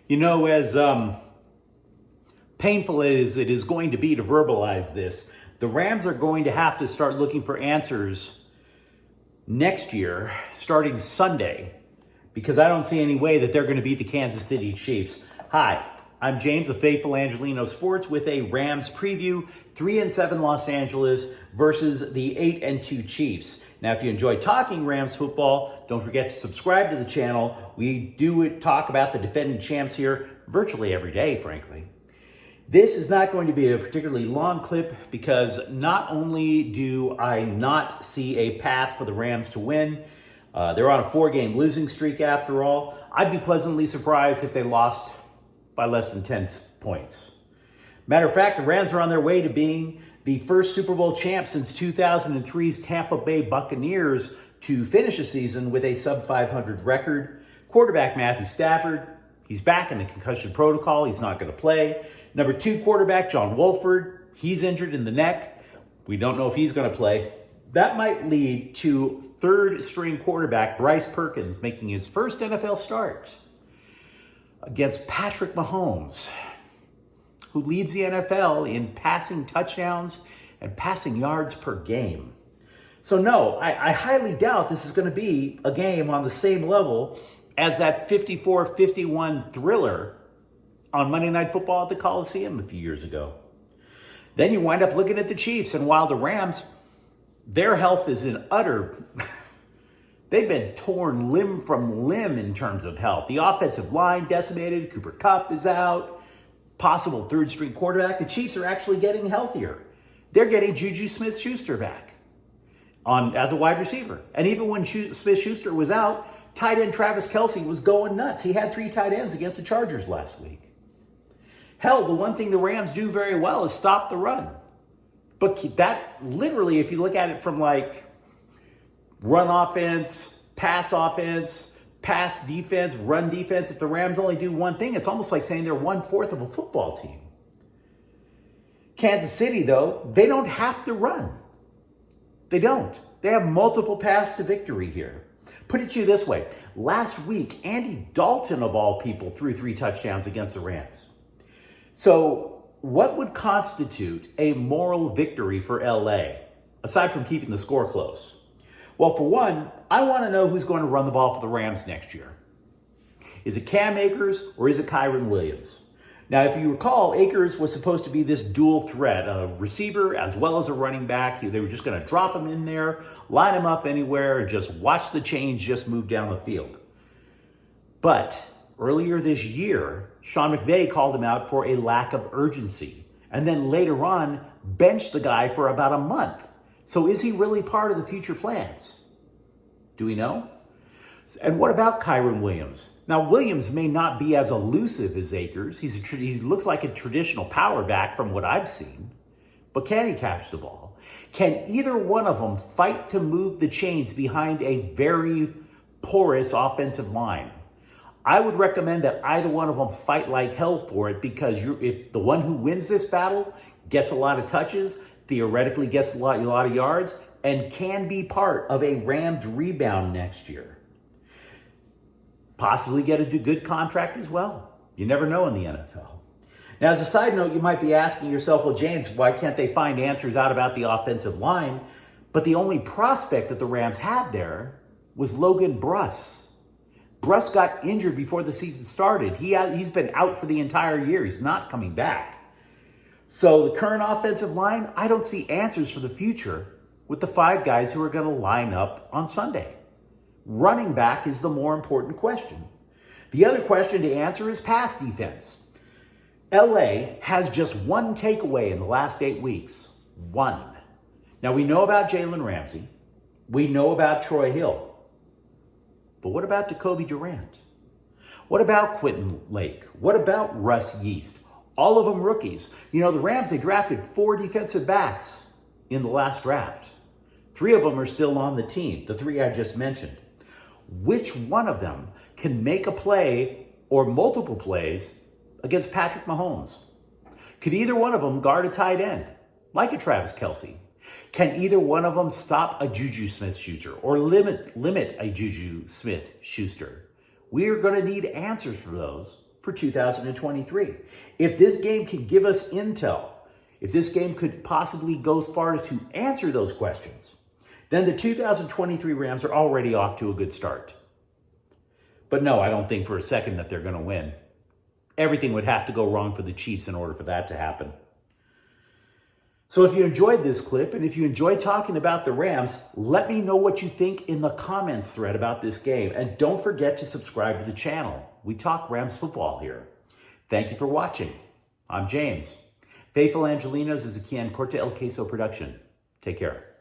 You know, as painful as it is going to be to verbalize this, the Rams are going to have to start looking for answers next year, starting Sunday, because I don't see any way that they're going to beat the Kansas City Chiefs. Hi, I'm James of Faithful Angelino Sports with a Rams preview. 3-7 Los Angeles versus the 8-2 Chiefs. Now, if you enjoy talking Rams football, don't forget to subscribe to the channel. We do talk about the defending champs here virtually every day, frankly. This is not going to be a particularly long clip because not only do I not see a path for the Rams to win, they're on a 4-game losing streak after all. I'd be pleasantly surprised if they lost by less than 10 points. Matter of fact, the Rams are on their way to being the first Super Bowl champ since 2003's Tampa Bay Buccaneers to finish a season with a sub-500 record. Quarterback Matthew Stafford, he's back in the concussion protocol. He's not going to play. Number 2 quarterback John Wolford, he's injured in the neck. We don't know if he's going to play. That might lead to third-string quarterback Bryce Perkins making his first NFL start against Patrick Mahomes, who leads the NFL in passing touchdowns and passing yards per game. So no, I highly doubt this is going to be a game on the same level as that 54-51 thriller on Monday Night Football at the Coliseum a few years ago. Then you wind up looking at the Chiefs, and while the Rams, their health is in utter... They've been torn limb from limb in terms of health. The offensive line decimated. Cooper Kupp is out. Possible third-string quarterback. The Chiefs are actually getting healthier. They're getting Juju Smith-Schuster back as a wide receiver. And even when Smith-Schuster was out, tight end Travis Kelce was going nuts. He had 3 tight ends against the Chargers last week. Hell, the one thing the Rams do very well is stop the run. But that literally, if you look at it from like run offense, pass defense, run defense, if the Rams only do one thing, it's almost like saying they're 1/4 of a football team. Kansas City, though, they don't have to run. They don't. They have multiple paths to victory here. Put it to you this way. Last week, Andy Dalton, of all people, threw 3 touchdowns against the Rams. So what would constitute a moral victory for LA, aside from keeping the score close? Well, for one, I want to know who's going to run the ball for the Rams next year. Is it Cam Akers or is it Kyren Williams? Now, if you recall, Akers was supposed to be this dual threat, a receiver as well as a running back. They were just going to drop him in there, line him up anywhere, and just watch the chains just move down the field. But earlier this year, Sean McVay called him out for a lack of urgency, and then later on benched the guy for about a month. So is he really part of the future plans? Do we know? And what about Kyren Williams? Now, Williams may not be as elusive as Akers. He looks like a traditional power back from what I've seen. But can he catch the ball? Can either one of them fight to move the chains behind a very porous offensive line? I would recommend that either one of them fight like hell for it, because if the one who wins this battle gets a lot of touches, theoretically gets a lot of yards, and can be part of a Rams rebound next year. Possibly get a good contract as well. You never know in the NFL. Now, as a side note, you might be asking yourself, well, James, why can't they find answers out about the offensive line? But the only prospect that the Rams had there was Logan Bruss. Bruss got injured before the season started. He's been out for the entire year. He's not coming back. So the current offensive line, I don't see answers for the future with the 5 guys who are going to line up on Sunday. Running back is the more important question. The other question to answer is pass defense. LA has just 1 takeaway in the last 8 weeks. 1. Now, we know about Jalen Ramsey. We know about Troy Hill. But what about Jacoby Durant? What about Quentin Lake? What about Russ Yeast? All of them rookies. You know, the Rams, they drafted 4 defensive backs in the last draft. 3 of them are still on the team, the 3 I just mentioned. Which one of them can make a play or multiple plays against Patrick Mahomes? Could either one of them guard a tight end, like a Travis Kelce? Can either one of them stop a Juju Smith-Schuster or limit a Juju Smith-Schuster? We are going to need answers for for 2023. If this game can give us intel, if this game could possibly go as far as to answer those questions, then the 2023 Rams are already off to a good start. But no, I don't think for a second that they're going to win. Everything would have to go wrong for the Chiefs in order for that to happen. So if you enjoyed this clip and if you enjoyed talking about the Rams, let me know what you think in the comments thread about this game. And don't forget to subscribe to the channel. We talk Rams football here. Thank you for watching. I'm James. Faithful Angelinos is a Kian Corte El Queso production. Take care.